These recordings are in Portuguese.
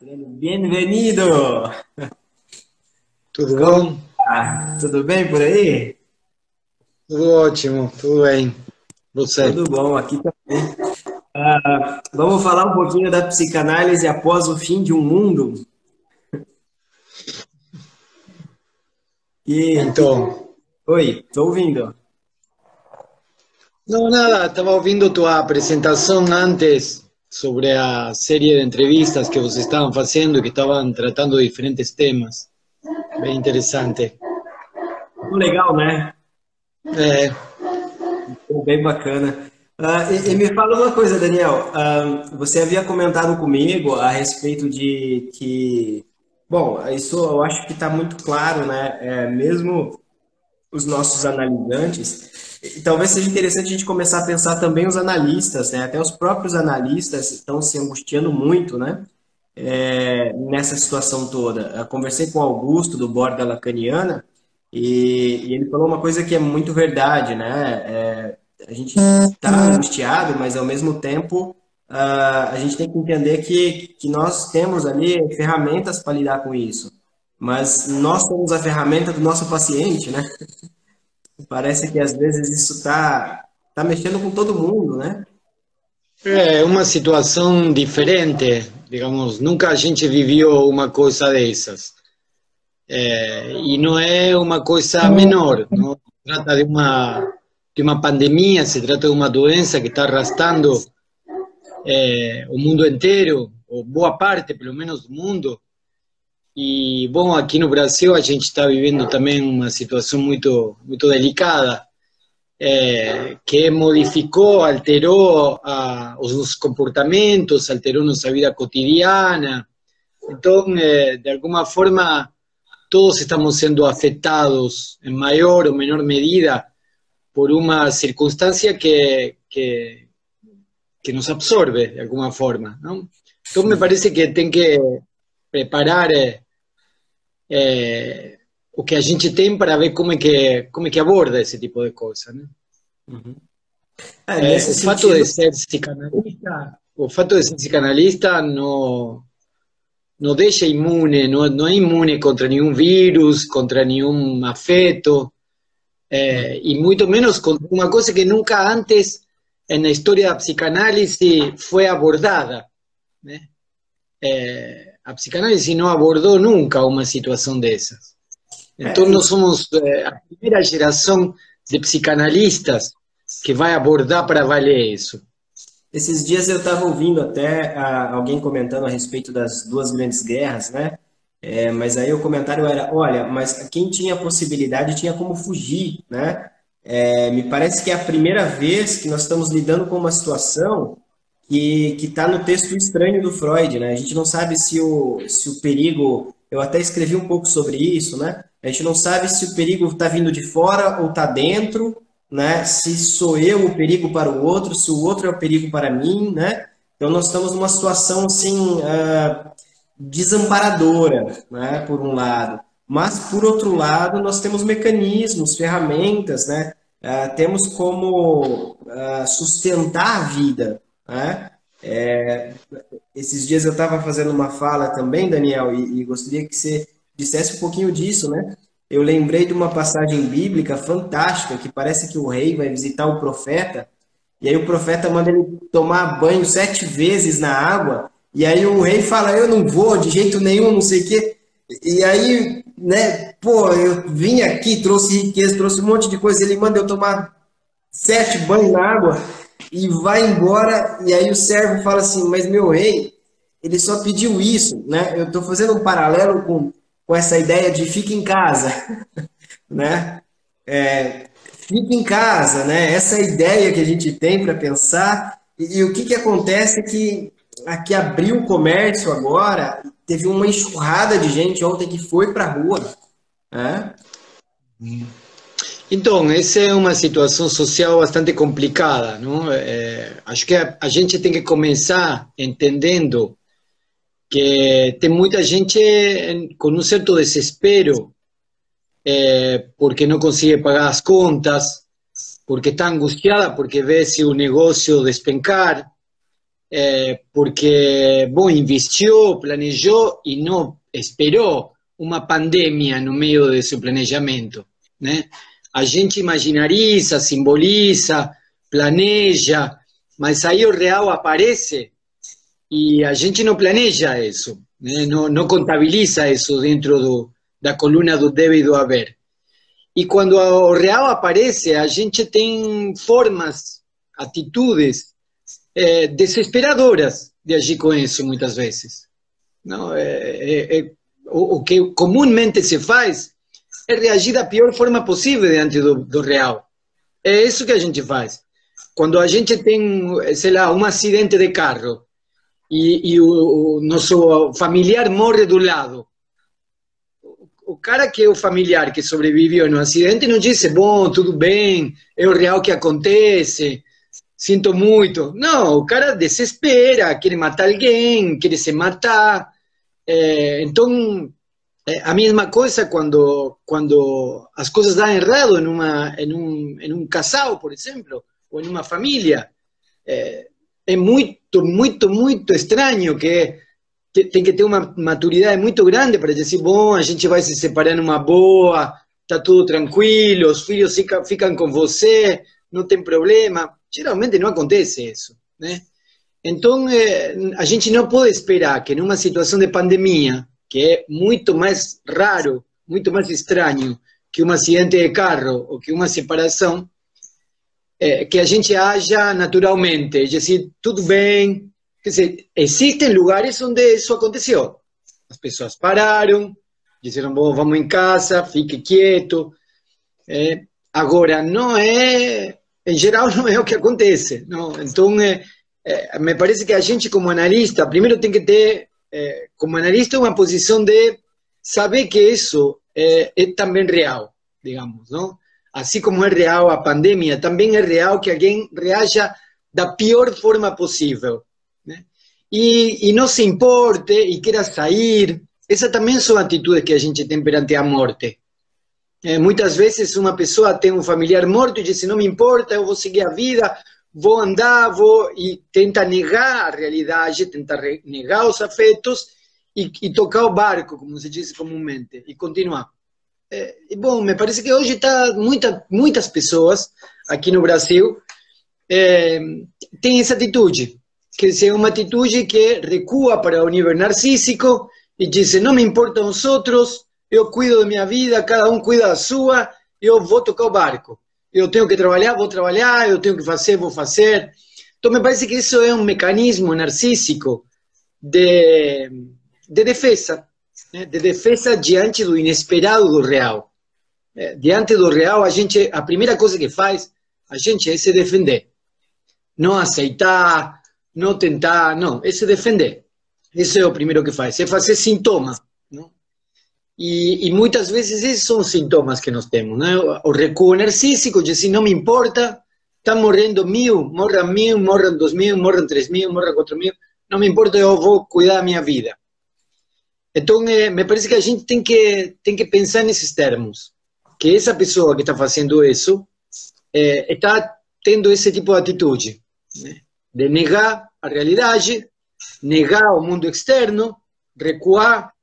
Bem-vindo! Tudo Como bom? tá? Tudo bem por aí? Tudo ótimo, tudo bem. Você? Tudo bom, aqui também. Vamos falar um pouquinho da psicanálise após o fim de um mundo? E, que... Então, Oi, estou ouvindo. não, nada, estaba ouvindo tua apresentação antes sobre a série de entrevistas que vocês estavam fazendo, que estavam tratando de diferentes temas. Bem interessante. Ficou legal, né? É, Ficou bem bacana. E me fala uma coisa, Daniel. Você havia comentado comigo a respeito de que, bom, isso eu acho que está muito claro, né? Mesmo os nossos analisantes. E talvez seja interessante a gente começar a pensar também os analistas, né? Até os próprios analistas estão se angustiando muito, né? Nessa situação toda. Eu conversei com o Augusto, do Borda Lacaniana, e ele falou uma coisa que é muito verdade, né? A gente está angustiado, mas ao mesmo tempo a gente tem que entender que nós temos ali ferramentas para lidar com isso. Mas nós somos a ferramenta do nosso paciente, né? Parece que às vezes isso tá mexendo com todo mundo, né? é uma situação diferente, digamos, nunca a gente viveu uma coisa dessas. E não é uma coisa menor, não se trata de uma pandemia, se trata de uma doença que está arrastando o mundo inteiro, ou boa parte, pelo menos, do mundo. E, bom, aqui no Brasil a gente está vivendo também uma situação muito delicada, que modificou, alterou os comportamentos, alterou nossa vida cotidiana. Então, de alguma forma, todos estamos sendo afetados en mayor o menor medida por una circunstancia que nos absorbe de alguna forma, ¿no? Entonces me parece que tem que preparar o que a gente tem para ver como é que aborda esse tipo de coisa, né? Uhum. Nesse O fato de sentido, ser psicanalista, o fato de ser psicanalista no deixa inmune, no es inmune contra ningún virus, contra ningún afeto, y mucho menos con una cosa que nunca antes en la historia de la psicanálisis fue abordada. ¿Eh? A psicanálisis no abordó nunca una situación de esas. Entonces no es- somos la primera generación de psicanalistas que va a abordar para valer eso. esses dias eu estava ouvindo até alguém comentando a respeito das duas grandes guerras, né? Mas aí o comentário era, olha, mas quem tinha possibilidade tinha como fugir, né? Me parece que é a primeira vez que nós estamos lidando com uma situação que está no texto estranho do Freud, né? A gente não sabe se o perigo. Eu até escrevi um pouco sobre isso, né? A gente não sabe se o perigo está vindo de fora ou está dentro, né? Se sou eu o perigo para o outro, se o outro é o perigo para mim, né? Então nós estamos numa situação assim desamparadora, né? Por um lado, mas por outro lado nós temos mecanismos, ferramentas, né? Temos como sustentar a vida, né? Esses dias eu estava fazendo uma fala também, Daniel, e gostaria que você dissesse um pouquinho disso, né? Eu lembrei de uma passagem bíblica fantástica que parece que o rei vai visitar o profeta e aí o profeta manda ele tomar banho 7 vezes na água e aí o rei fala, eu não vou de jeito nenhum, não sei o quê. E aí, né, pô, eu vim aqui, trouxe riqueza, trouxe um monte de coisa, ele manda eu tomar 7 banhos na água e vai embora. E aí o servo fala assim: Mas meu rei, ele só pediu isso, né? Eu estou fazendo um paralelo com essa ideia de fica em casa, né? Fica em casa, né? Essa ideia que a gente tem para pensar. E o que acontece é que aqui abriu o comércio agora, teve uma enxurrada de gente ontem que foi para a rua, né? Então, essa é uma situação social bastante complicada, não? Acho que a gente tem que começar entendendo que tem muita gente com um certo desespero porque não consegue pagar as contas, porque está angustiada porque vê se o negócio despencar. porque, bom, investiu, planejou e não esperou uma pandemia no meio do seu planejamento, né? A gente imaginariza, simboliza, planeja, mas aí o real aparece e a gente não planeja isso, né? Não contabiliza isso dentro da coluna do deve e do haver. E quando o real aparece, a gente tem formas, atitudes desesperadoras de agir com isso muitas vezes. Não, o que comumente se faz é reagir da pior forma possível diante do real. É isso que a gente faz. Quando a gente tem, sei lá, um acidente de carro e o nosso familiar morre do lado, o cara que é o familiar que sobreviveu no acidente não diz, bom, tudo bem, é o real que acontece, sinto muito. Não, o cara desespera, quer matar alguém, quer se matar. Então, a mesma coisa quando as coisas dão errado em um casal, por exemplo, ou em uma família. É muito estranho que tem que ter uma maturidade muito grande para dizer, bom, a gente vai se separar numa boa, está tudo tranquilo, os filhos ficam com você, não tem problema. Geralmente não acontece isso, né? Então, a gente não pode esperar que numa situação de pandemia, que é muito mais raro, muito mais estranho que um acidente de carro ou que uma separação, que a gente haja naturalmente, é dizer, tudo bem. Quer dizer, existem lugares onde isso aconteceu. As pessoas pararam, disseram, bom, vamos em casa, fique quieto. Agora, não é, em geral, não é o que acontece. Não? Então, me parece que a gente, como analista, primeiro tem que ter, como analista, uma posição de saber que isso é também real, digamos, não? Assim como é real a pandemia, também é real que alguém reaja da pior forma possível, né? E não se importe e queira sair. Essas também são atitudes que a gente tem perante a morte. Muitas vezes uma pessoa tem um familiar morto e diz, não me importa, eu vou seguir a vida, vou andar, e tenta negar a realidade, tenta negar os afetos e tocar o barco, como se diz comumente, e continuar. Bom, me parece que hoje está muitas pessoas aqui no Brasil têm essa atitude, que é uma atitude que recua para o nível narcísico e diz, não me importam os outros, eu cuido da minha vida, cada um cuida da sua, eu vou tocar o barco. Eu tenho que trabalhar, vou trabalhar, eu tenho que fazer, vou fazer. Então me parece que isso é um mecanismo narcísico de defesa, né? De defesa diante do inesperado do real. Diante do real, a primeira coisa que faz a gente é se defender. Não aceitar, não tentar, não, é se defender. Isso é o primeiro que faz, é fazer sintoma. Não? E muitas vezes esses são os sintomas que nós temos, né? O recuo narcísico, de assim, não me importa, estão morrendo 1000, morram 1000, morram 2000, morram 3000, morram 4000, não me importa, eu vou cuidar da minha vida. Então, me parece que a gente tem que pensar nesses termos, que essa pessoa que está fazendo isso está tendo esse tipo de atitude, né? De negar a realidade, negar o mundo externo, recuar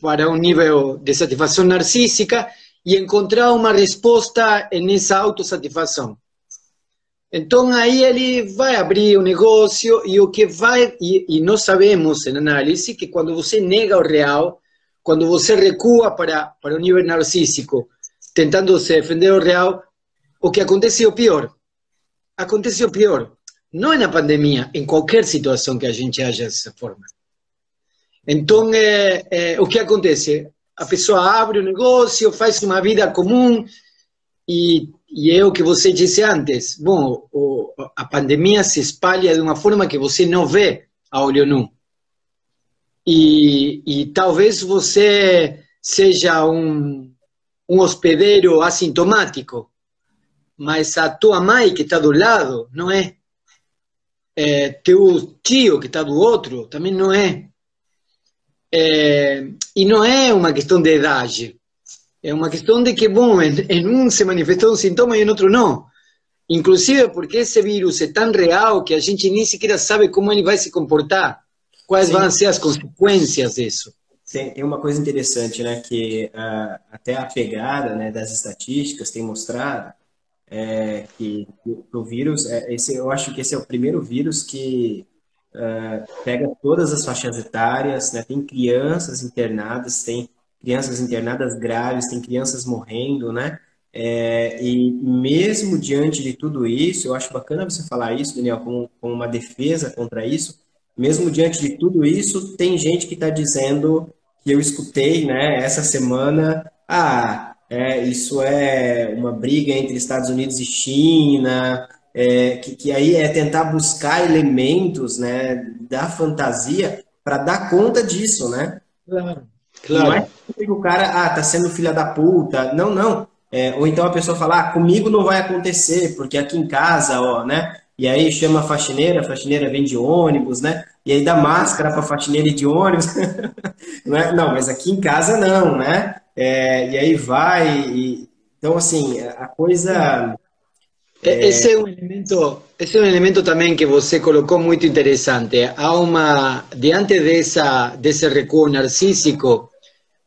para um nível de satisfação narcísica e encontrar uma resposta nessa autossatisfação. Então, aí ele vai abrir o negócio e o que vai... E nós sabemos, em análise, que quando você nega o real, quando você recua para o nível narcísico, tentando se defender o real, o que acontece é o pior. Acontece o pior. Não é na pandemia, em qualquer situação que a gente haja dessa forma. Então, o que acontece? A pessoa abre o negócio, faz uma vida comum e é o que você disse antes. Bom, a pandemia se espalha de uma forma que você não vê a olho nu. E talvez você seja um hospedeiro assintomático, mas a tua mãe que está do lado não é. Teu tio que está do outro também não é. E não é uma questão de idade, é uma questão de que, bom, em um se manifestou um sintoma e em outro não. inclusive porque esse vírus é tão real que a gente nem sequer sabe como ele vai se comportar, quais Sim. vão ser as consequências disso. Tem uma coisa interessante, né, que até a pegada, né, das estatísticas tem mostrado que o vírus, eu acho que esse é o primeiro vírus que pega todas as faixas etárias, né, tem crianças internadas graves, tem crianças morrendo, né, e mesmo diante de tudo isso, eu acho bacana você falar isso, Daniel, como uma defesa contra isso, mesmo diante de tudo isso, tem gente que está dizendo que eu escutei, né, essa semana, isso é uma briga entre Estados Unidos e China, que aí é tentar buscar elementos, né, da fantasia para dar conta disso, né? Claro. Não é Claro. que o cara, tá sendo filha da puta. Não, não. Ou então a pessoa fala, comigo não vai acontecer, porque aqui em casa, ó, né? E aí chama a faxineira vem de ônibus, né? E aí dá máscara para faxineira ir de ônibus. Não, não, mas aqui em casa não, né? E aí vai. Então, assim, a coisa. Esse é um elemento também que você colocou muito interessante. Diante desse recuo narcísico,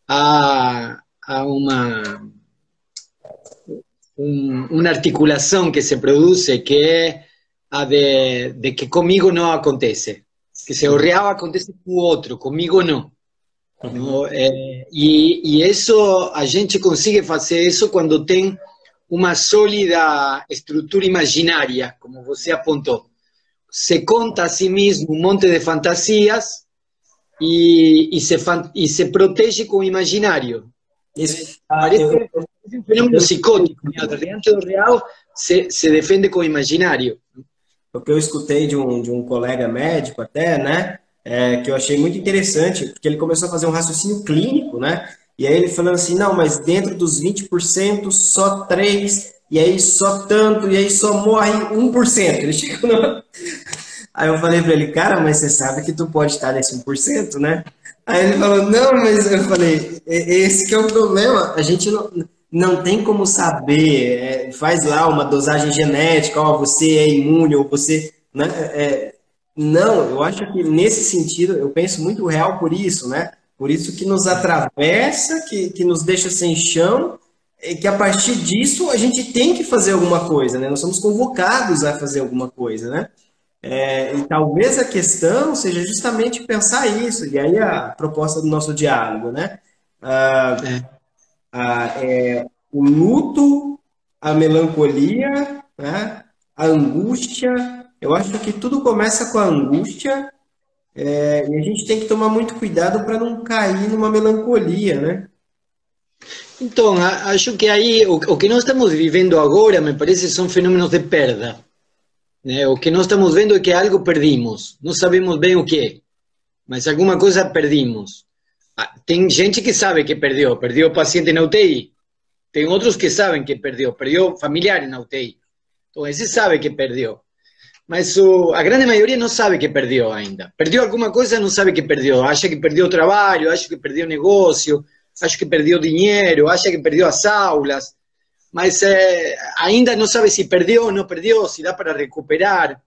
há uma articulação que se produz que é a de que comigo não acontece. Que se o real acontece com o outro, comigo não. No, e isso, a gente consegue fazer isso quando tem uma sólida estrutura imaginária, como você apontou. Se conta a si mesmo um monte de fantasias e se protege com o imaginário. Isso, Parece um fenômeno psicótico, né? Diante do real se defende com o imaginário. O que eu escutei de um colega médico até, né? Que eu achei muito interessante, porque ele começou a fazer um raciocínio clínico, né? E aí ele falando assim, não, mas dentro dos 20%, só 3%, e aí só tanto, e aí só morre 1%. Ele chegou no... Aí eu falei para ele, cara, mas você sabe que tu pode estar nesse 1%, né? Aí ele falou, não, mas eu falei, esse que é o problema, a gente não tem como saber, faz lá uma dosagem genética, ó, você é imune, ou você... Né? Não, eu acho que nesse sentido, eu penso muito real por isso, né? Por isso que nos atravessa, que nos deixa sem chão, e que a partir disso a gente tem que fazer alguma coisa, né? Nós somos convocados a fazer alguma coisa, né? E talvez a questão seja justamente pensar isso, e aí a proposta do nosso diálogo, né? O luto, a melancolia, né? A angústia. Eu acho que tudo começa com a angústia, e a gente tem que tomar muito cuidado para não cair numa melancolia, né? Então, acho que aí o que nós estamos vivendo agora, me parece, são fenômenos de perda. Né? O que nós estamos vendo é que algo perdimos. Não sabemos bem o que, mas alguma coisa perdimos. Tem gente que sabe que perdeu paciente na UTI. Tem outros que sabem que perdeu familiar na UTI. Então, esse sabe que perdeu. Mas a grande maioria não sabe que perdeu ainda. Perdeu alguma coisa, não sabe que perdeu. Acha que perdeu o trabalho, acha que perdeu o negócio, acha que perdeu dinheiro, acha que perdeu as aulas. Mas ainda não sabe se perdeu ou não perdeu, se dá para recuperar.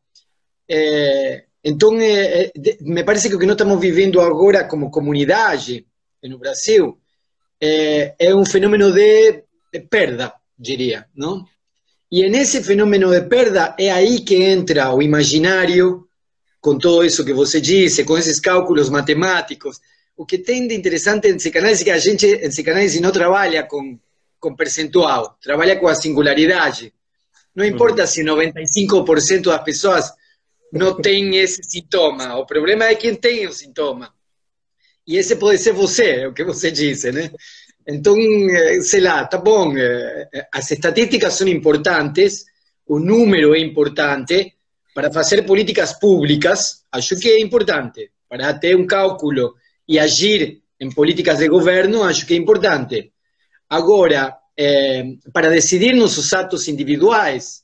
Então, me parece que o que nós estamos vivendo agora como comunidade no Brasil é um fenômeno de perda, diria, não? E nesse fenômeno de perda é aí que entra o imaginário, com todo isso que você disse, com esses cálculos matemáticos. O que tem de interessante em psicanálise é que a gente em psicanálise não trabalha com percentual, trabalha com a singularidade. Não importa se 95% das pessoas não têm esse sintoma, o problema é quem tem o sintoma. E esse pode ser você, é o que você disse, né? Então, sei lá, tá bom, as estatísticas são importantes, o número é importante, para fazer políticas públicas, acho que é importante, para ter um cálculo e agir em políticas de governo, acho que é importante. Agora, para decidir nos atos individuais,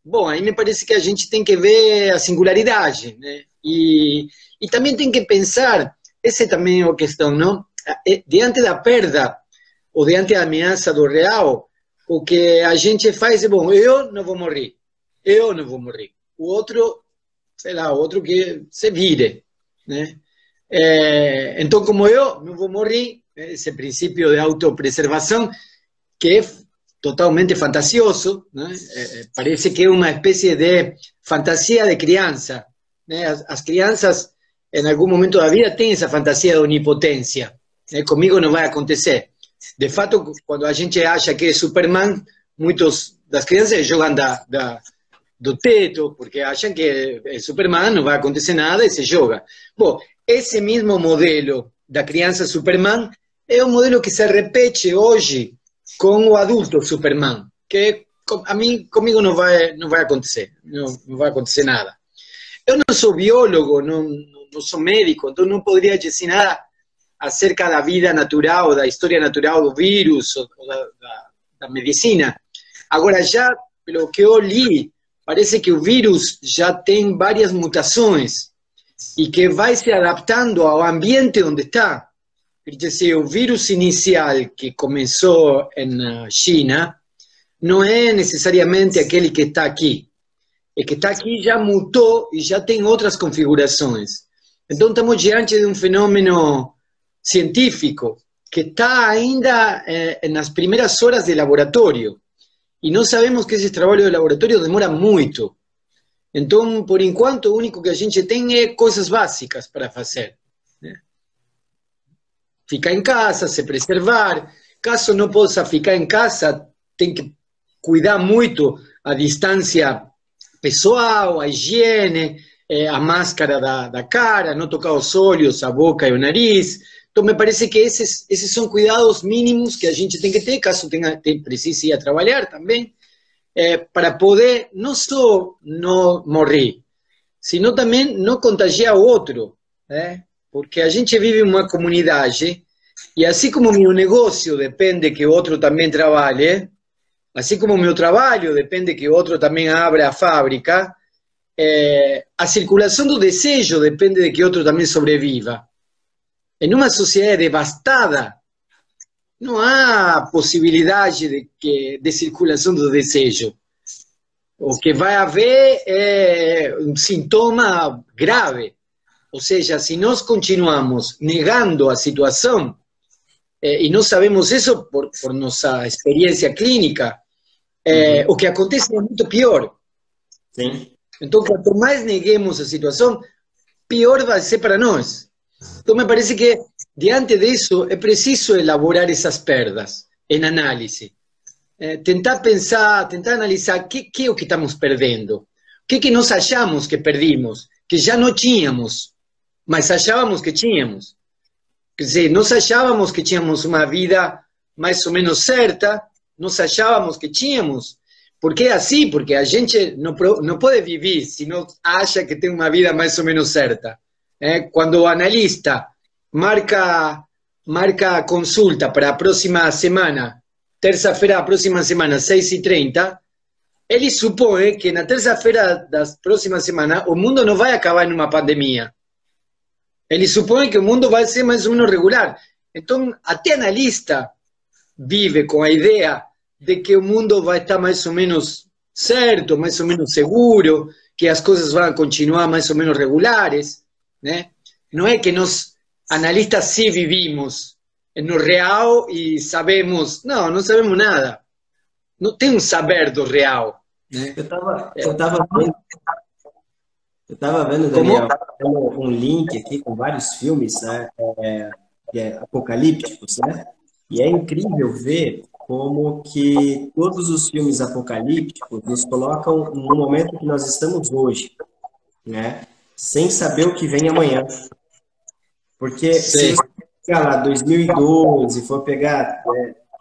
bom, aí me parece que a gente tem que ver a singularidade, né? E também tem que pensar, essa também é a questão, não? Diante da perda, ou diante da ameaça do real, o que a gente faz é, bom, eu não vou morrer, eu não vou morrer. O outro, sei lá, o outro que se vire, né? Então, como eu não vou morrer, esse princípio de autopreservação, que é totalmente fantasioso, né? Parece que é uma espécie de fantasia de criança, né? As crianças, em algum momento da vida, têm essa fantasia de onipotência, né? Comigo não vai acontecer. De fato, quando a gente acha que é Superman, muitas das crianças jogam do teto, porque acham que é Superman, não vai acontecer nada e se joga. Bom, esse mesmo modelo da criança Superman é um modelo que se repete hoje com o adulto Superman, que comigo não vai acontecer, não vai acontecer nada. Eu não sou biólogo, não sou médico, então não poderia dizer nada acerca da vida natural, da história natural do vírus, ou da medicina. Agora, já pelo que eu li, parece que o vírus já tem várias mutações e que vai se adaptando ao ambiente onde está. Quer dizer, o vírus inicial que começou na China não é necessariamente aquele que está aqui. O que está aqui já mutou e já tem outras configurações. Então, estamos diante de um fenômeno científico que está ainda nas primeiras horas de laboratório. E não sabemos que esse trabalho de laboratório demora muito. Então, por enquanto, o único que a gente tem é coisas básicas para fazer, né? Ficar em casa, se preservar. Caso não possa ficar em casa, tem que cuidar muito a distância pessoal, a higiene, a máscara da cara, não tocar os olhos, a boca e o nariz. Então, me parece que esses são cuidados mínimos que a gente tem que ter, caso precise ir a trabalhar também, para poder não só não morrer, sino também não contagiar o outro, né? Porque a gente vive em uma comunidade e assim como meu negócio depende que o outro também trabalhe, assim como meu trabalho depende que o outro também abra a fábrica, a circulação do desejo depende de que o outro também sobreviva. Em uma sociedade devastada, não há possibilidade de circulação do desejo. O que vai haver é um sintoma grave. Ou seja, se nós continuamos negando a situação, e nós sabemos isso por nossa experiência clínica, o que acontece é muito pior. Sim. Então, quanto mais neguemos a situação, pior vai ser para nós. Então, me parece que, diante disso, é preciso elaborar essas perdas em análise. Tentar pensar, tentar analisar o que é o que estamos perdendo. O que nós achamos que perdimos, que já não tínhamos, mas achávamos que tínhamos. Quer dizer, nós achávamos que tínhamos uma vida mais ou menos certa, nós achávamos que tínhamos. Por que assim? Porque a gente não pode viver se não acha que tem uma vida mais ou menos certa. Quando o analista marca a consulta para a próxima semana, terça-feira da próxima semana, 6h30, ele supõe que na terça-feira da próxima semana o mundo não vai acabar numa pandemia. Ele supõe que o mundo vai ser mais ou menos regular. Então, até analista vive com a ideia de que o mundo vai estar mais ou menos certo, mais ou menos seguro, que as coisas vão continuar mais ou menos regulares, né? Não é que nós, analistas, sim vivimos no real e sabemos... Não sabemos nada. Não tem um saber do real, né? Eu tava vendo, Daniel, um link aqui com vários filmes, né, apocalípticos, né? E é incrível ver como que todos os filmes apocalípticos nos colocam no momento que nós estamos hoje, né? Sem saber o que vem amanhã. Porque se você pegar lá 2012, for pegar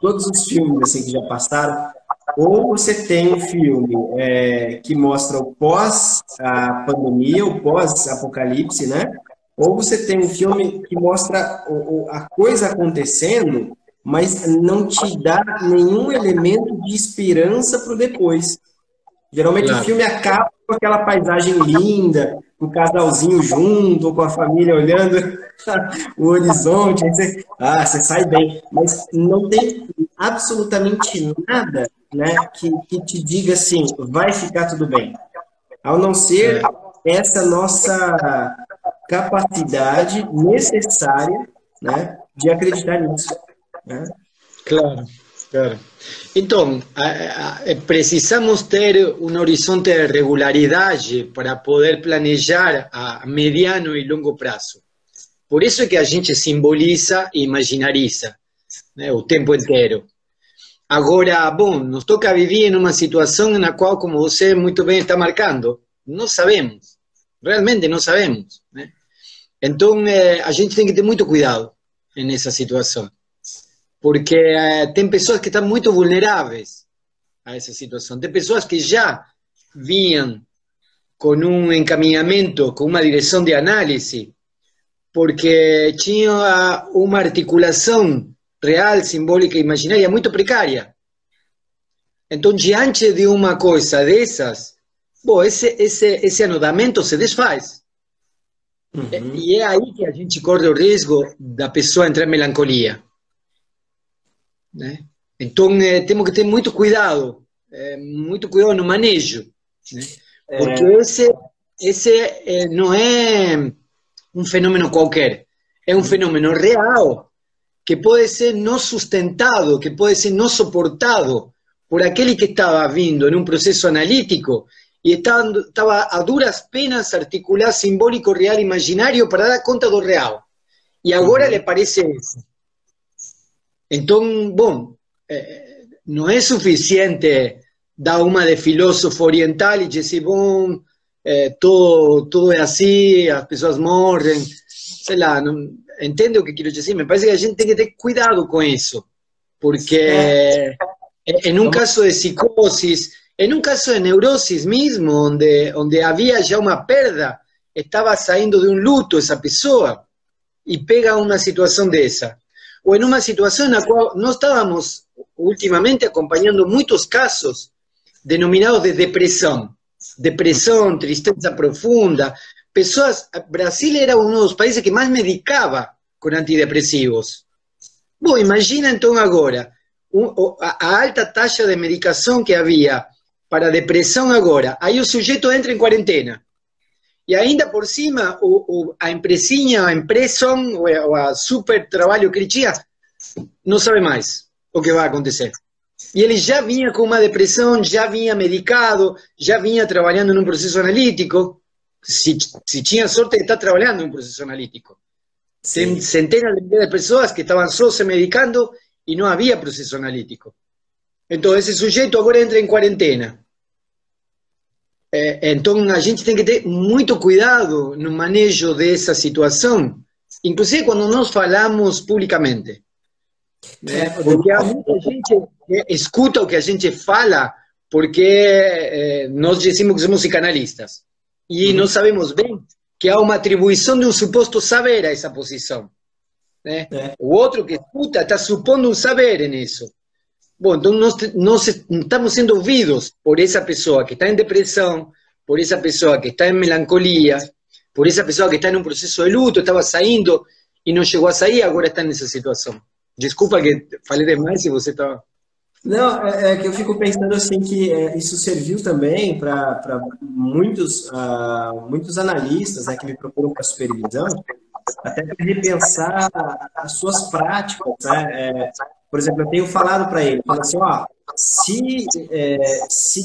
todos os filmes assim, que já passaram, ou você tem um filme que mostra o pós a pandemia, o pós-apocalipse, né? Ou você tem um filme que mostra a coisa acontecendo, mas não te dá nenhum elemento de esperança para o depois. Geralmente o filme acaba com aquela paisagem linda, o casalzinho junto, ou com a família olhando o horizonte, aí você sai bem. Mas não tem absolutamente nada né, que te diga assim, vai ficar tudo bem. Ao não ser essa nossa capacidade necessária, né, de acreditar nisso, né? Claro, claro. Então, precisamos ter um horizonte de regularidade para poder planejar a mediano e longo prazo. Por isso é que a gente simboliza e imaginariza, né, o tempo inteiro. Agora, bom, nos toca viver em uma situação na qual, como você muito bem está marcando, não sabemos, realmente não sabemos, né? Então, a gente tem que ter muito cuidado nessa situação, porque tem pessoas que estão muito vulneráveis a essa situação, tem pessoas que já vinham com um encaminhamento, com uma direção de análise, porque tinha uma articulação real, simbólica e imaginária muito precária. Então, diante de uma coisa dessas, bom, esse anodamento se desfaz. Uhum. E é aí que a gente corre o risco da pessoa entrar em melancolia, né? Então, temos que ter muito cuidado no manejo, né? Porque esse não é um fenômeno qualquer, é um fenômeno real, que pode ser não sustentado, que pode ser não suportado por aquele que estava vindo em um processo analítico e estava a duras penas articular simbólico, real, imaginário para dar conta do real. E agora lhe parece isso. Então, bom, não é suficiente dar uma de filósofo oriental e dizer, bom, todo é assim, as pessoas morrem, sei lá, não, entende o que quero dizer? Me parece que a gente tem que ter cuidado com isso, porque em um caso de psicosis, em um caso de neurosis mesmo, onde havia já uma perda, estava saindo de um luto essa pessoa e pega uma situação dessa. Ou em uma situação na qual nós estávamos ultimamente acompanhando muitos casos denominados de depressão, tristeza profunda. Pessoas, Brasil era um dos países que mais medicava com antidepressivos. Bom, imagina então agora a alta taxa de medicação que havia para depressão agora. Aí o sujeito entra em quarentena. E ainda por cima, a empresinha, a empresa, ou a super trabalho que ele tinha, não sabe mais o que vai acontecer. E ele já vinha com uma depressão, já vinha medicado, já vinha trabalhando num processo analítico. Se tinha sorte de estar trabalhando num processo analítico. Tem centenas de pessoas que estavam só se medicando e não havia processo analítico. Então, esse sujeito agora entra em quarentena. Então, a gente tem que ter muito cuidado no manejo dessa situação, inclusive quando nós falamos publicamente. Porque há muita gente que escuta o que a gente fala porque nós dizemos que somos psicanalistas. E nós sabemos bem que há uma atribuição de um suposto saber a essa posição, né? O outro que escuta está supondo um saber nisso. Bom, então nós estamos sendo ouvidos por essa pessoa que está em depressão, por essa pessoa que está em melancolia, por essa pessoa que está em um processo de luto, estava saindo e não chegou a sair, agora está nessa situação. Desculpa que falei demais se você está... Não, é que eu fico pensando assim que isso serviu também para muitos analistas, né, que me procuram para supervisão, até para repensar as suas práticas, né? Por exemplo, eu tenho falado para ele, falo assim, ó, se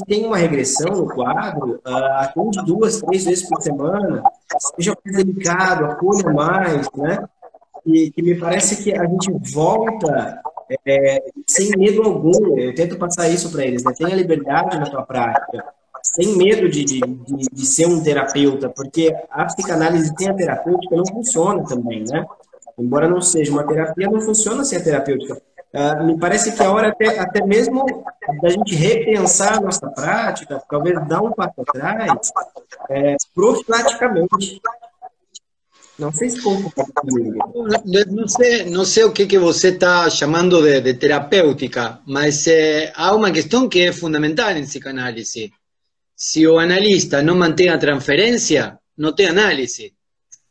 tem uma regressão no quadro, atende 2, 3 vezes por semana, seja mais delicado, acolha mais, né? E que me parece que a gente volta sem medo algum. Eu tento passar isso para eles, né? Tenha liberdade na tua prática, sem medo de ser um terapeuta, porque a psicanálise sem a terapêutica não funciona também, né? Embora não seja uma terapia, não funciona sem a terapêutica. Me parece que é hora até mesmo da gente repensar a nossa prática, talvez dar um passo atrás, profilaticamente. Não sei se concorda comigo. Não sei o que você está chamando de terapêutica, mas há uma questão que é fundamental em psicanálise. Se o analista não mantém a transferência, não tem análise.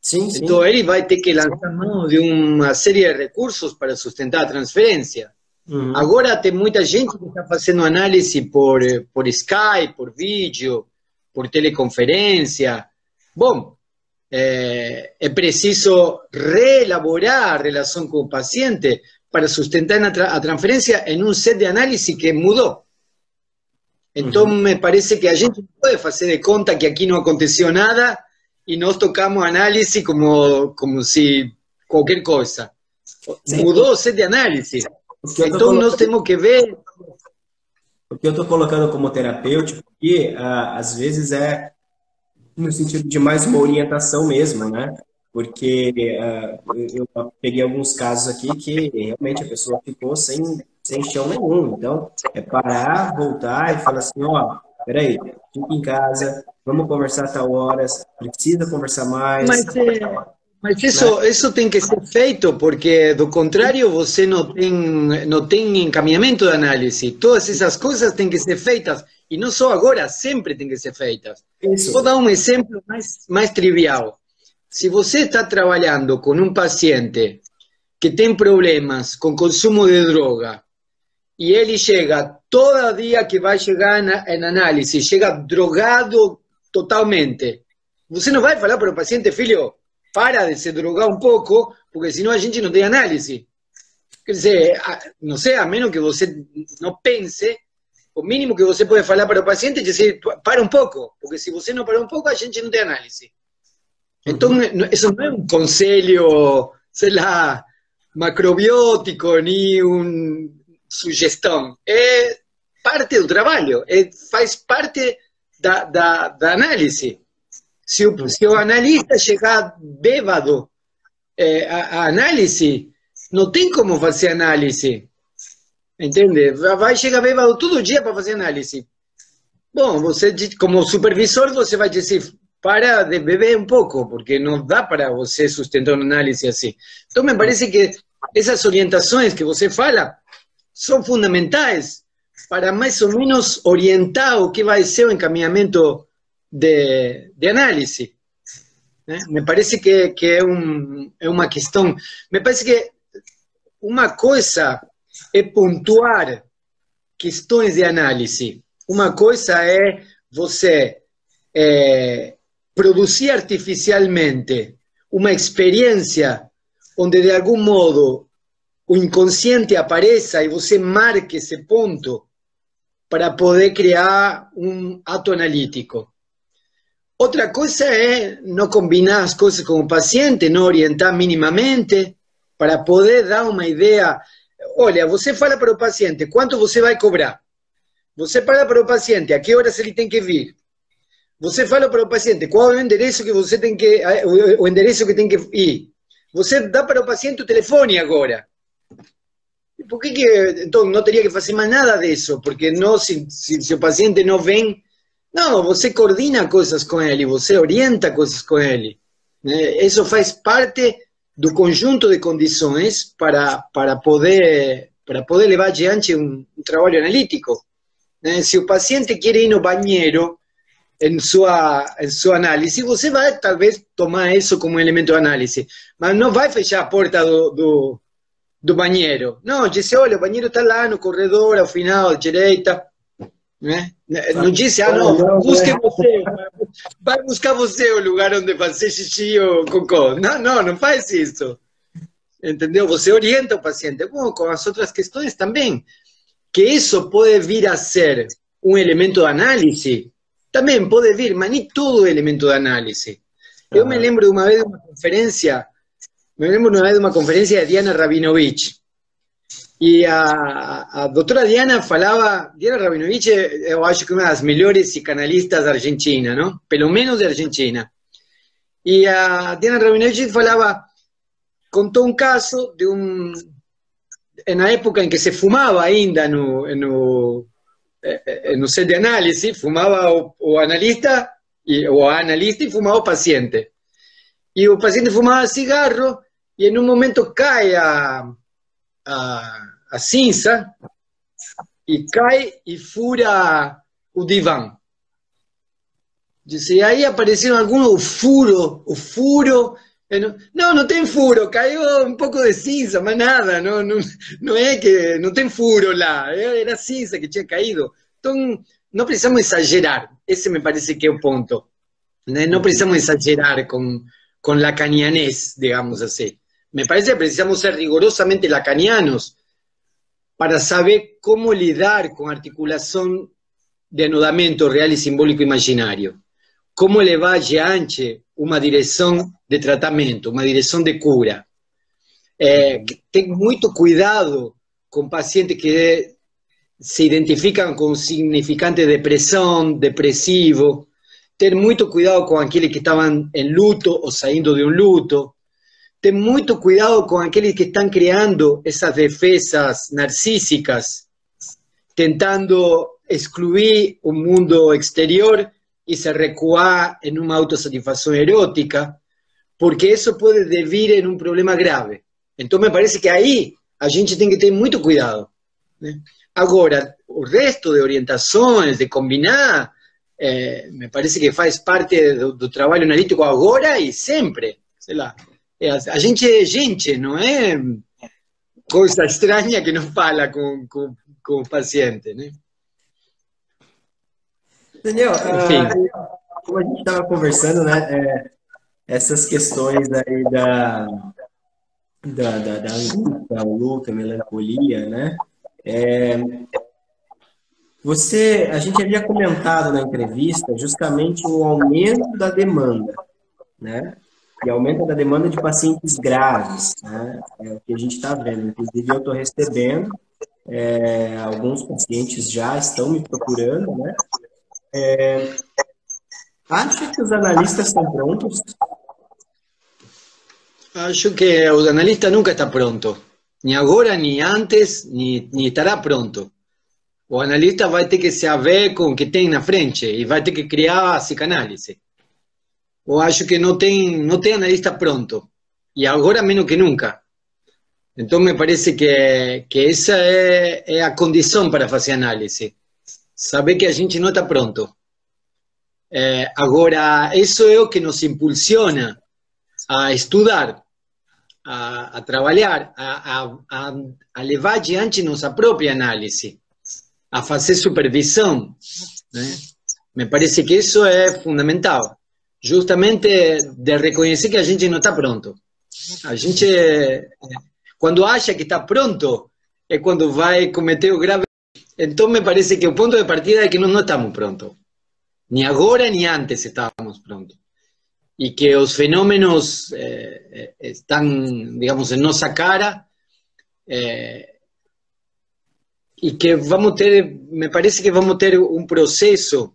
Sim, sim. Então ele vai ter que lançar mão de uma série de recursos para sustentar a transferência. Uhum. Agora tem muita gente que está fazendo análise por Skype, por vídeo, por teleconferência. Bom, é preciso reelaborar a relação com o paciente para sustentar a transferência em um set de análise que mudou. Então, Uhum. me parece que a gente não pode fazer de conta que aqui não aconteceu nada e nós tocamos análise como se qualquer coisa. Sim, Mudou o set de análise. o que eu estou Então, nós colocando, temos que ver. o que eu tô colocando como terapêutico aqui, às vezes é no sentido de mais uma orientação mesmo, né? Porque eu peguei alguns casos aqui que realmente a pessoa ficou sem chão nenhum. Então, é parar, voltar e falar assim, ó, peraí, fica em casa, vamos conversar a tal horas, precisa conversar mais, Mas, mas né? isso tem que ser feito, porque do contrário você não tem encaminhamento de análise. Todas essas coisas têm que ser feitas, e não só agora, sempre têm que ser feitas. Vou Isso. dar um exemplo mais trivial. Se você está trabalhando com um paciente que tem problemas com consumo de droga, e ele chega, todo dia que vai chegar em análise, chega drogado totalmente. Você não vai falar para o paciente, filho, para de se drogar um pouco, porque senão a gente não tem análise. Quer dizer, não sei, a menos que você não pense, o mínimo que você pode falar para o paciente é dizer, para um pouco, porque se você não para um pouco, a gente não tem análise. Então, Uhum. isso não é um conselho, sei lá, macrobiótico, ni uma sugestão. É parte do trabalho, faz parte da análise. Se o analista chegar bêbado a análise, não tem como fazer análise, entende? Vai chegar bêbado todo dia para fazer análise. Bom, você, como supervisor, você vai dizer, para de beber um pouco, porque não dá para você sustentar uma análise assim. Então, me parece que essas orientações que você fala são fundamentais para mais ou menos orientar o que vai ser o encaminhamento de análise. Né? Me parece que é uma questão. Me parece que uma coisa é pontuar questões de análise. Uma coisa é você produzir artificialmente uma experiência onde, de algum modo, o inconsciente apareça e você marque esse ponto para poder criar um ato analítico. Outra coisa é não combinar as coisas com o paciente, não orientar minimamente, para poder dar uma ideia. Olha, você fala para o paciente quanto você vai cobrar. Você fala para o paciente a que horas ele tem que vir. Você fala para o paciente qual é o endereço que você tem que, o endereço que tem que ir. Você dá para o paciente o telefone agora. Por que então não teria que fazer mais nada disso? Porque não, se o paciente não vem, não, você coordina coisas com ele, você orienta coisas com ele. Né? Isso faz parte do conjunto de condições para poder levar adiante um trabalho analítico. Né? Se o paciente quer ir no banheiro em sua análise, você vai talvez tomar isso como elemento de análise, mas não vai fechar a porta do banheiro. Não, disse, olha, o banheiro está lá no corredor, ao final, à direita. Né? Não disse, não, busque você, vai buscar você o lugar onde fazer xixi ou cocô. Não faz isso. Entendeu? Você orienta o paciente. Bom, com as outras questões também. Que isso pode vir a ser um elemento de análise, também pode vir, mas nem todo elemento de análise. Eu me lembro uma vez de uma conferência, de Diana Rabinovich. E a doutora Diana falava, Diana Rabinovich, eu acho que uma das melhores psicanalistas da Argentina, não? Pelo menos da Argentina. E a Diana Rabinovich contou um caso na época em que se fumava ainda no set de análise, fumava o analista, o analista e fumava o paciente. E o paciente fumava cigarro e em um momento cai a cinza e cai e fura o divã. E aí apareceram alguns, o furo Não tem furo, caiu um pouco de cinza, mas nada, não é que não tem furo lá, era cinza que tinha caído. Então, não precisamos exagerar, esse me parece que é o ponto. Né? Não precisamos exagerar com lacanianés, digamos assim. Me parece que precisamos ser rigorosamente lacanianos para saber cómo lidar con articulación de anudamento real y simbólico imaginario. Cómo levar adiante uma direção de tratamento, uma direção de cura. Tem muito cuidado com pacientes que se identificam com significante de depressão, depressivo. Ter muito cuidado com aqueles que estavam em luto ou saindo de um luto. Ter muito cuidado com aqueles que estão criando essas defesas narcísicas, tentando excluir o mundo exterior y se recuar en una autosatisfacción erótica, porque eso puede devir en un problema grave. Entonces me parece que ahí a gente tem que ter muito cuidado. Né? Agora, o resto de orientações, de combinar, me parece que faz parte do trabalho analítico agora e sempre. Sei lá. A gente é gente, não é coisa estranha que não fala com o paciente, né? Daniel, como a gente estava conversando, né, essas questões aí da angústia, o luto, a melancolia, né, a gente havia comentado na entrevista justamente o aumento da demanda, né, e aumento da demanda de pacientes graves, né, é o que a gente está vendo. Inclusive, eu estou recebendo, alguns pacientes já estão me procurando, né. Acha que os analistas estão prontos? Acho que o analista nunca está pronto. Ni agora, ni antes, ni estará pronto. O analista vai ter que se haver com o que tem na frente e vai ter que criar a psicanálise. Eu acho que não tem analista pronto. E agora menos que nunca. Então me parece que essa é a condição para fazer análise. Saber que a gente não está pronto. Agora, isso é o que nos impulsiona a estudar, a trabalhar, a levar adiante nossa própria análise, a fazer supervisão. Né? Me parece que isso é fundamental. Justamente de reconhecer que a gente não está pronto. A gente, quando acha que está pronto, é quando vai cometer o grave. Então me parece que o ponto de partida é que nós não estamos prontos. Ni agora, ni antes estávamos prontos. E que os fenômenos estão, digamos, em nossa cara, e que vamos ter, me parece que vamos ter um processo,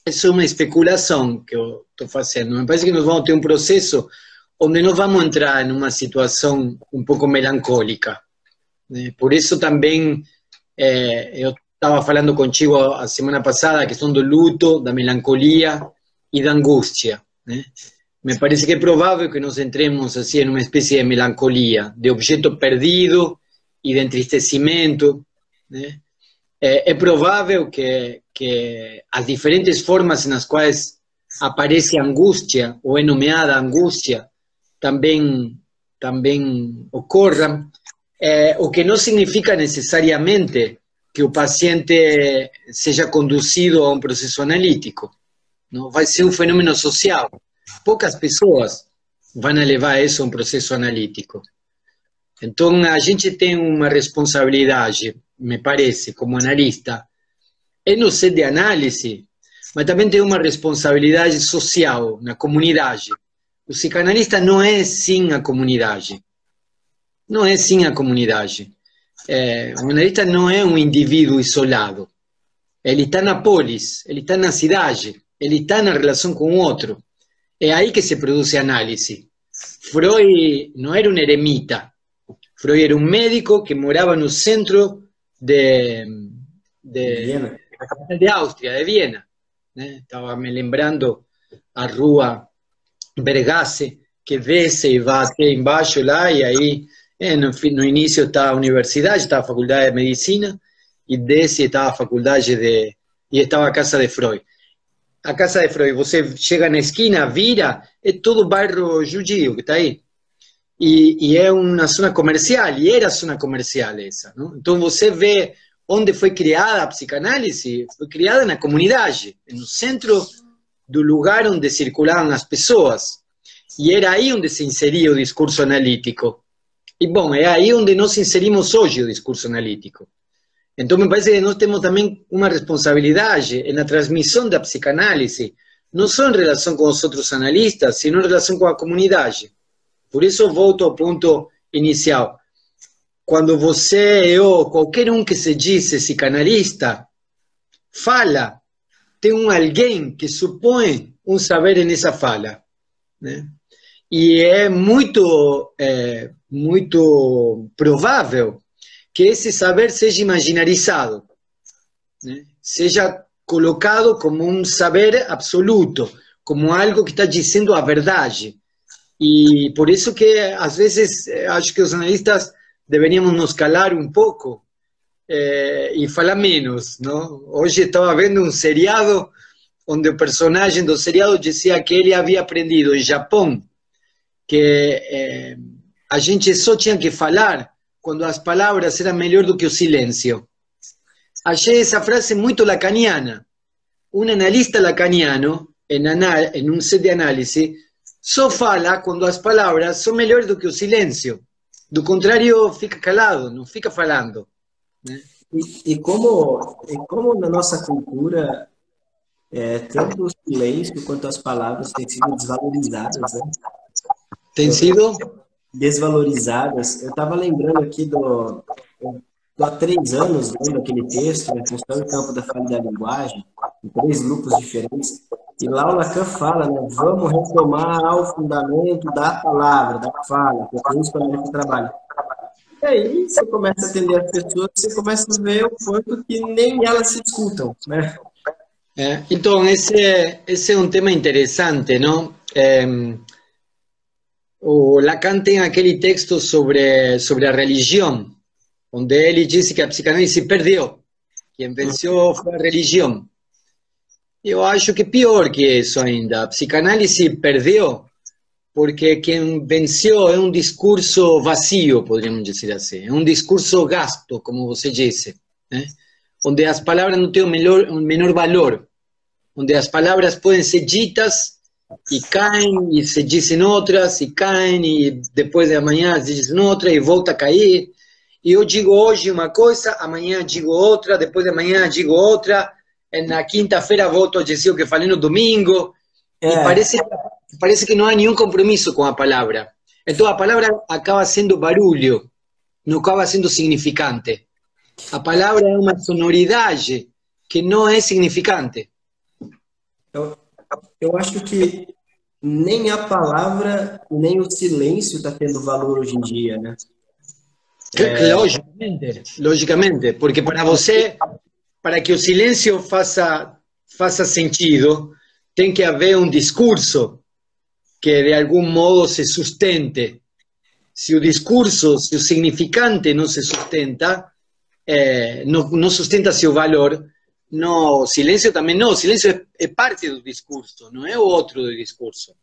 isso é uma especulação que eu estou fazendo, me parece que nós vamos ter um processo onde nós vamos entrar em uma situação um pouco melancólica. Né? Por isso também, eu estava falando contigo a semana passada a questão do luto, da melancolia e da angústia. Né? Me parece que é provável que nós entremos assim em uma espécie de melancolia, de objeto perdido e de entristecimento. Né? É provável que as diferentes formas nas quais aparece a angústia, ou é nomeada a angústia, também ocorram, o que não significa necessariamente que o paciente seja conduzido a um processo analítico. Não vai ser um fenômeno social. Poucas pessoas vão levar isso a um processo analítico. Então, a gente tem uma responsabilidade, me parece, como analista, no set de análise, mas também tem uma responsabilidade social, na comunidade. O psicanalista não é sem a comunidade. Não é sem a comunidade. O analista não é um indivíduo isolado. Ele está na polis, ele está na cidade, ele está na relação com o outro. É aí que se produz a análise. Freud não era um eremita. Freud era um médico que morava no centro de Áustria, de Viena. Né? Estava me lembrando a rua Vergasse, que desce e vai até embaixo lá, e aí no início está a universidade, está a faculdade de medicina, e desce está a faculdade e estava a casa de Freud. a casa de Freud, você chega na esquina, vira, é todo bairro judio que está aí. E é uma zona comercial, e era zona comercial essa. Não? Então você vê onde foi criada a psicanálise, foi criada na comunidade, no centro do lugar onde circulavam as pessoas. E era aí onde se inseria o discurso analítico. E, bom, é aí onde nós inserimos hoje o discurso analítico. Então, me parece que nós temos também uma responsabilidade na transmissão da psicanálise, não só em relação com os outros analistas, sino em relação com a comunidade. Por isso, volto ao ponto inicial. Quando você, eu, qualquer um que se diz psicanalista, fala, tem alguém que supõe um saber nessa fala. Né? E é muito provável que esse saber seja imaginarizado, né? Seja colocado como um saber absoluto, como algo que está dizendo a verdade. E por isso que, às vezes, acho que os analistas deveríamos nos calar um pouco e falar menos. Não? Hoje estava vendo um seriado onde o personagem do seriado dizia que ele havia aprendido em Japão que a gente só tinha que falar quando as palavras eram melhor do que o silêncio. Achei essa frase muito lacaniana. Um analista lacaniano, em um set de análise, só fala quando as palavras são melhores do que o silêncio. Do contrário, fica calado, não fica falando. Né? E como na nossa cultura, tanto o silêncio quanto as palavras têm sido desvalorizadas, né? Tem sido? Desvalorizadas. Eu estava lembrando aqui há 3 anos, lendo aquele texto, né, Função e Campo da Falha da Linguagem, em 3 grupos diferentes, e lá o Lacan fala, né, vamos retomar ao fundamento da palavra, da fala, que é isso que o trabalho. E aí você começa a atender as pessoas, você começa a ver o quanto que nem elas se escutam, né? Então, esse é um tema interessante, não? O Lacan tem aquele texto sobre a religião, onde ele disse que a psicanálise perdeu, quem venceu foi a religião. Eu acho que pior que isso ainda, a psicanálise perdeu porque quem venceu é um discurso vazio, poderíamos dizer assim, é um discurso gasto, como você disse, né? Onde as palavras não têm o menor valor, onde as palavras podem ser ditas e caem, e se dizem outras, e caem, e depois de amanhã se dizem outra, e volta a cair. E eu digo hoje uma coisa, amanhã digo outra, depois de amanhã digo outra, na quinta-feira volto a dizer o que falei no domingo, e parece que não há nenhum compromisso com a palavra. Então a palavra acaba sendo barulho, não acaba sendo significante. A palavra é uma sonoridade que não é significante. Eu acho que nem a palavra, nem o silêncio está tendo valor hoje em dia, né? Logicamente, porque para que o silêncio faça sentido, tem que haver um discurso que de algum modo se sustente. Se o discurso, se o significante não se sustenta, não sustenta seu valor, no, o silêncio também não, o silêncio é parte do discurso, não é o outro do discurso.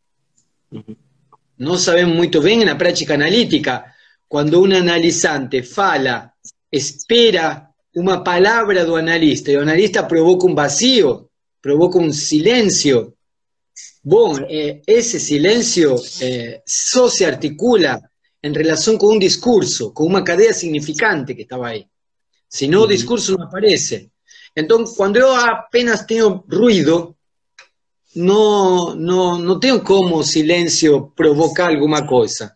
Nós sabemos muito bem na prática analítica, quando um analisante fala, espera uma palavra do analista, e o analista provoca um vazio, provoca um silêncio. Bom, esse silêncio só se articula em relação com um discurso, com uma cadeia significante que estava aí. Senão o discurso não aparece. Então, quando eu apenas tenho ruído, não tenho como o silêncio provocar alguma coisa.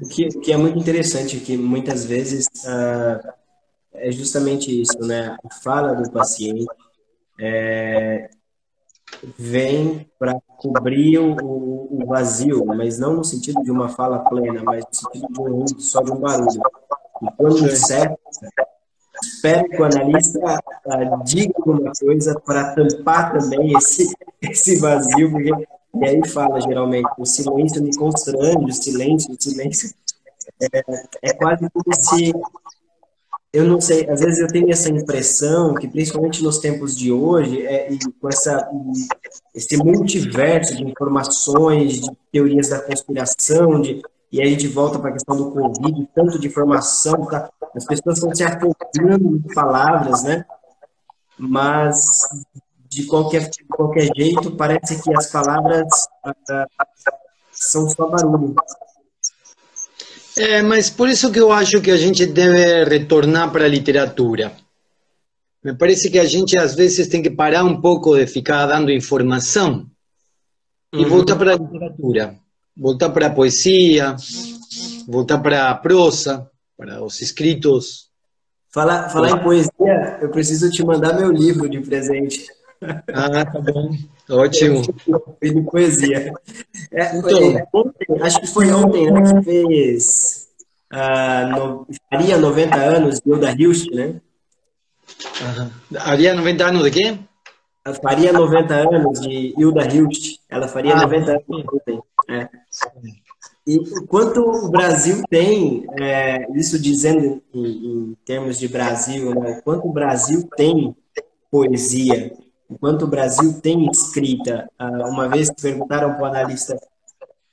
O que é muito interessante, que muitas vezes é justamente isso, né? A fala do paciente vem para cobrir o vazio, mas não no sentido de uma fala plena, mas no sentido de só de um barulho. E quando certo, espero que o analista diga alguma coisa para tampar também esse vazio, porque e aí fala geralmente, o silêncio me constrange, o silêncio é quase como se eu não sei, às vezes eu tenho essa impressão que, principalmente nos tempos de hoje, e com esse multiverso de informações, de teorias da conspiração, e aí a gente volta para a questão do Covid, tanto de informação, tá? As pessoas estão se afogando em palavras, né? Mas, de qualquer jeito, parece que as palavras ah, são só barulho. Mas por isso que eu acho que a gente deve retornar para a literatura. Me parece que a gente às vezes tem que parar um pouco de ficar dando informação e voltar para a literatura, voltar para a poesia, voltar para a prosa, para os escritos. Falar em poesia, eu preciso te mandar meu livro de presente. Ah, tá bom, Eu ótimo. fiz de poesia. Então, Ontem, acho que foi ontem, né, que fez, faria 90 anos de Hilda Hilst, né? havia 90 anos de quê? Faria 90 anos de Hilda Hilst. Ela faria Ah, 90 anos ontem. É. E o quanto o Brasil tem, isso dizendo em termos de Brasil, né? O quanto o Brasil tem poesia, o quanto o Brasil tem escrita. Uma vez perguntaram para o analista,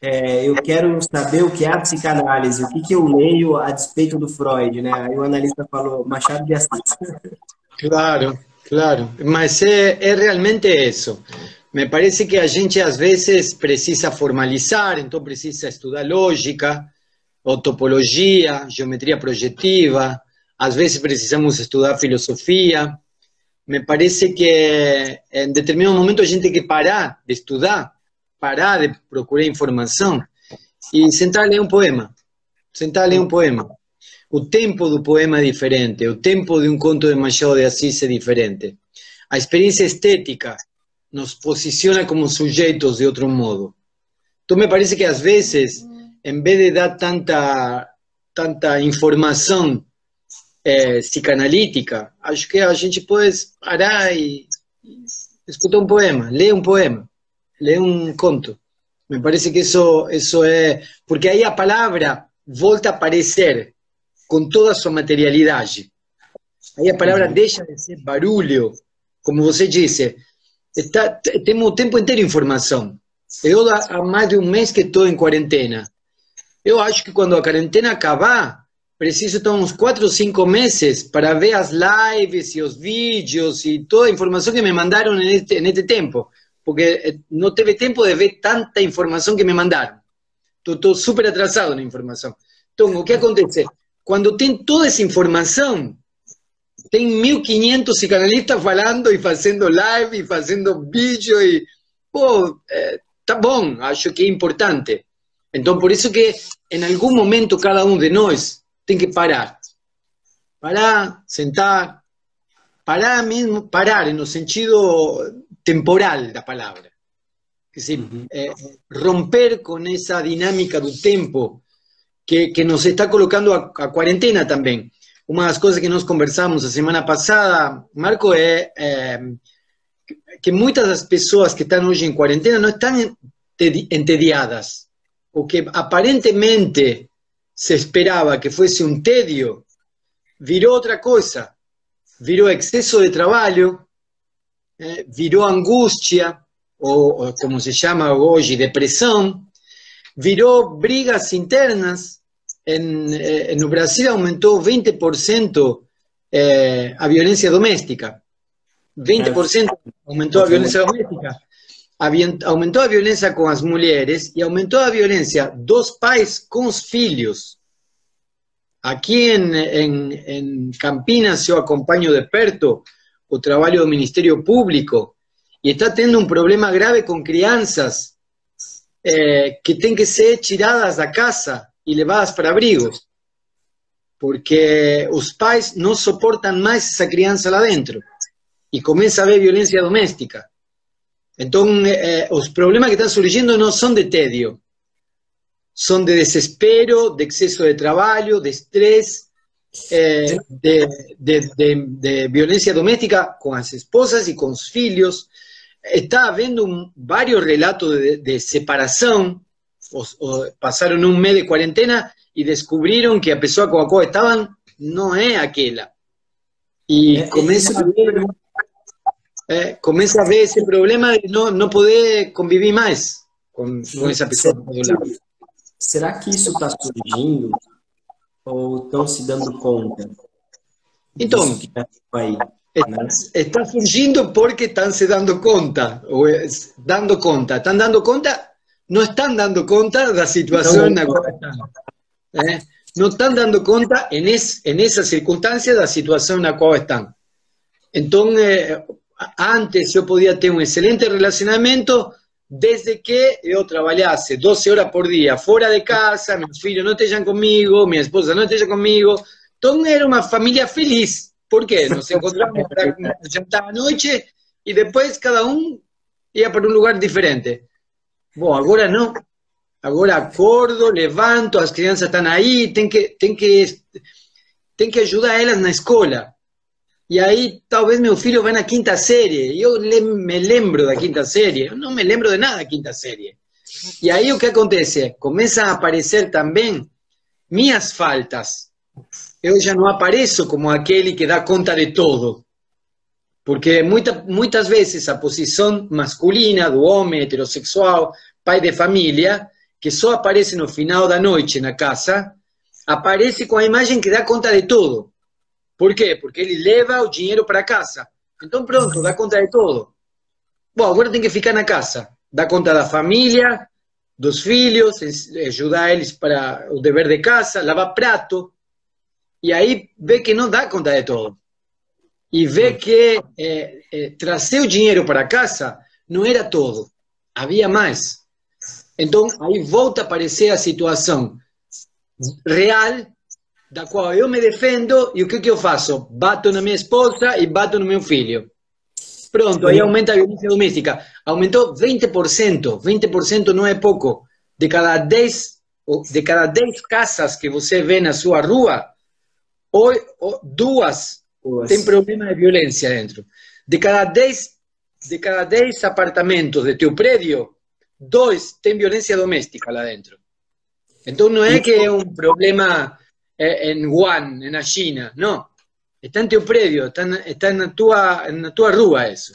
eu quero saber o que é a psicanálise, o que que eu leio a despeito do Freud, né? Aí o analista falou, Machado de Assis. claro, claro. Mas é realmente isso. Me parece que a gente às vezes precisa formalizar, então precisa estudar lógica, ou topologia, geometria projetiva, às vezes precisamos estudar filosofia. Me parece que em determinado momento a gente tem que parar de estudar, parar de procurar informação e sentar a ler um poema. Sentar a ler um poema. O tempo do poema é diferente, o tempo de um conto de Machado de Assis é diferente. A experiência estética nos posiciona como sujeitos de outro modo. Então me parece que às vezes, em vez de dar tanta informação psicanalítica, acho que a gente pode parar e escutar um poema, ler um conto. Me parece que isso é... Porque aí a palavra volta a aparecer com toda a sua materialidade. Aí a palavra deixa de ser barulho, como você disse. Temos o tempo inteiro informação. Eu há mais de um mês que estou em quarentena. Eu acho que quando a quarentena acabar, preciso estar uns 4 ou 5 meses para ver as lives e os vídeos e toda a informação que me mandaram neste tempo. Porque não teve tempo de ver tanta informação que me mandaram. Estou super atrasado na informação. Então, o que acontece? Quando tem toda essa informação, tem 1.500 psicanalistas falando e fazendo live e fazendo vídeo e... Pô, tá bom, acho que é importante. Então, por isso que em algum momento cada um de nós tem que parar. Parar, sentar, parar mesmo, parar no sentido temporal da palavra. Quer dizer, romper com essa dinâmica do tempo que nos está colocando a quarentena também. Uma das coisas que nós conversamos a semana passada, Marco, é que muitas das pessoas que estão hoje em quarentena não estão entediadas. O que aparentemente se esperava que fosse um tédio, virou outra coisa. Virou excesso de trabalho, virou angústia, ou como se chama hoje, depressão, virou brigas internas. No Brasil aumentou 20% a violência doméstica. 20% aumentou a violência doméstica. Aumentou a violência com as mulheres e aumentou a violência dos pais com os filhos. Aqui em Campinas eu acompanho de perto o trabalho do Ministério Público e está tendo um problema grave com crianças que têm que ser tiradas da casa e levadas para abrigos, porque os pais não suportam mais essa criança lá dentro e começa a haver violência doméstica. Então, os problemas que estão surgindo não são de tédio, são de desespero, de excesso de trabalho, de estresse, de violência doméstica com as esposas e com os filhos. Está havendo vários relatos de separação. Passaram um mês de quarentena e descobriram que a pessoa com a qual estavam não é aquela. E começa a ver esse problema de não poder conviver mais com essa pessoa do lado. Será que isso está surgindo ou estão se dando conta? Então, Que tá aí, né? está surgindo porque estão se dando conta, estão dando conta, não estão dando conta da situação na qual estão. Não estão dando conta, nessa circunstância, da situação na qual estão. Então, antes eu podia ter um excelente relacionamento desde que eu trabalhasse 12 horas por dia fora de casa, meus filhos não estejam comigo, minha esposa não esteja comigo. Então, era uma família feliz. Por quê? Nos encontramos para jantar à noite e depois cada um ia para um lugar diferente. Bom, agora não. Agora acordo, levanto, as crianças estão aí, tem que ajudar elas na escola. E aí talvez meu filho vá na quinta série, e eu me lembro da quinta série, eu não me lembro de nada da quinta série. E aí o que acontece? Começam a aparecer também minhas faltas. Eu já não apareço como aquele que dá conta de todo. Porque muitas vezes a posição masculina do homem heterossexual, pai de família, que só aparece no final da noite na casa, aparece com a imagem que dá conta de tudo. Por quê? Porque ele leva o dinheiro para casa. Então pronto, dá conta de tudo. Bom, agora tem que ficar na casa. Dá conta da família, dos filhos, ajudar eles para o dever de casa, lavar prato. E aí vê que não dá conta de tudo. E vê que trazer o dinheiro para casa não era tudo. Havia mais. Então, aí volta a aparecer a situação real da qual eu me defendo e o que eu faço? Bato na minha esposa e bato no meu filho. Pronto, aí aumenta a violência doméstica. Aumentou 20%. 20% não é pouco. De cada 10 casas que você vê na sua rua, duas têm problema de violência dentro. De cada 10 apartamentos de teu prédio, 2 têm violência doméstica lá dentro. Então não é que é um problema em Wuhan, na China, não. Está em teu prédio, está na tua rua isso.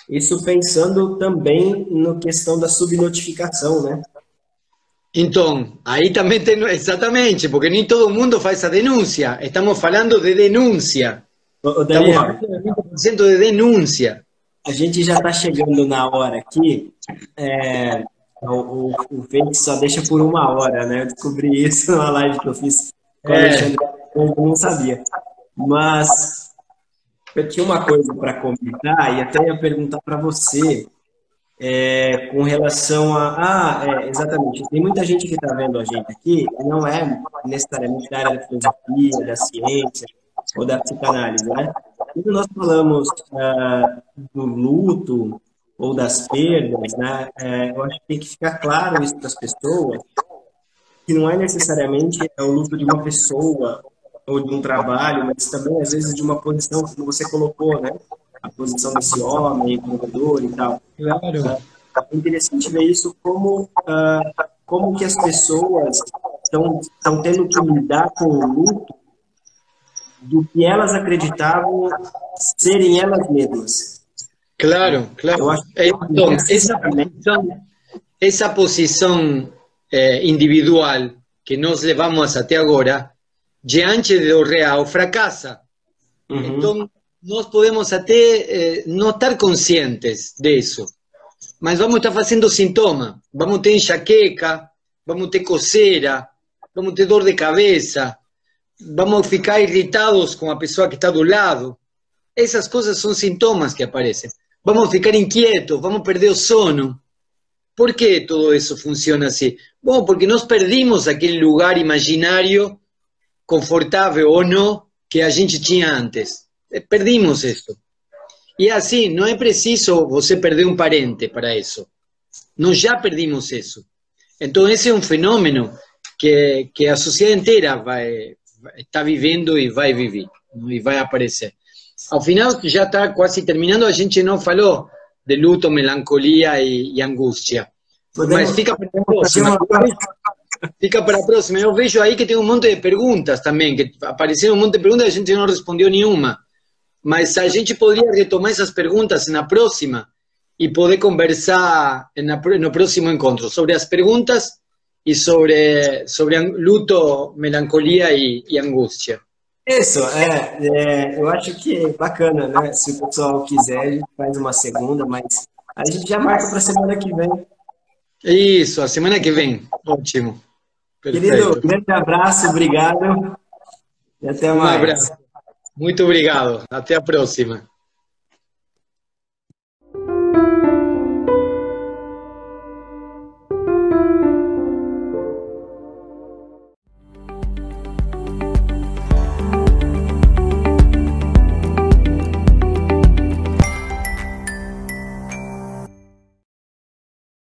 Isso pensando também na questão da subnotificação, né? Então, aí também tem, exatamente, porque nem todo mundo faz a denúncia. Estamos falando de denúncia. Daniel, estamos falando de 20% de denúncia. A gente já está chegando na hora aqui. O Fake só deixa por 1 hora, né? Eu descobri isso numa live que eu fiz com o Alexandre, eu não sabia. Mas eu tinha uma coisa para comentar e até ia perguntar para você com relação exatamente. Tem muita gente que está vendo a gente aqui e não é necessariamente da área da filosofia, da ciência ou da psicanálise, né? Quando nós falamos do luto ou das perdas, né? Eu acho que tem que ficar claro isso para as pessoas, que não é necessariamente o luto de uma pessoa ou de um trabalho, mas também, às vezes, de uma posição, como você colocou, né? A posição desse homem, empreendedor e tal. Claro. É interessante ver isso como que as pessoas estão tendo que lidar com o luto do que elas acreditavam serem elas mesmas. Claro, claro. Eu acho que então, essa posição individual que nós levamos até agora, diante do real, fracassa. Uhum. Então, nós podemos até não estar conscientes disso, mas vamos estar fazendo sintoma. Vamos ter enxaqueca, vamos ter coceira, vamos ter dor de cabeça, vamos ficar irritados com a pessoa que está do lado. Essas coisas são sintomas que aparecem. Vamos ficar inquietos, vamos perder o sono. Por que tudo isso funciona assim? Bom, porque nós perdimos aquele lugar imaginário, confortável ou não, que a gente tinha antes. Perdimos isso. E assim, não é preciso você perder um parente para isso. Nós já perdimos isso. Então, esse é um fenômeno que a sociedade inteira está vivendo e vai viver, e vai aparecer. Ao final, já está quase terminando, a gente não falou de luto, melancolia e angústia. Mas fica para a próxima. Fica para a próxima. Eu vejo aí que tem um monte de perguntas também, que apareceram um monte de perguntas e a gente não respondeu nenhuma. Mas a gente poderia retomar essas perguntas na próxima e poder conversar no próximo encontro sobre as perguntas e sobre luto, melancolia e angústia. Isso, eu acho que é bacana, né? Se o pessoal quiser, a gente faz uma segunda, mas a gente já marca para semana que vem. Isso, a semana que vem. Ótimo. Querido, Perfeito. um grande abraço, obrigado e até Um mais. abraço. Muito obrigado. Até a próxima.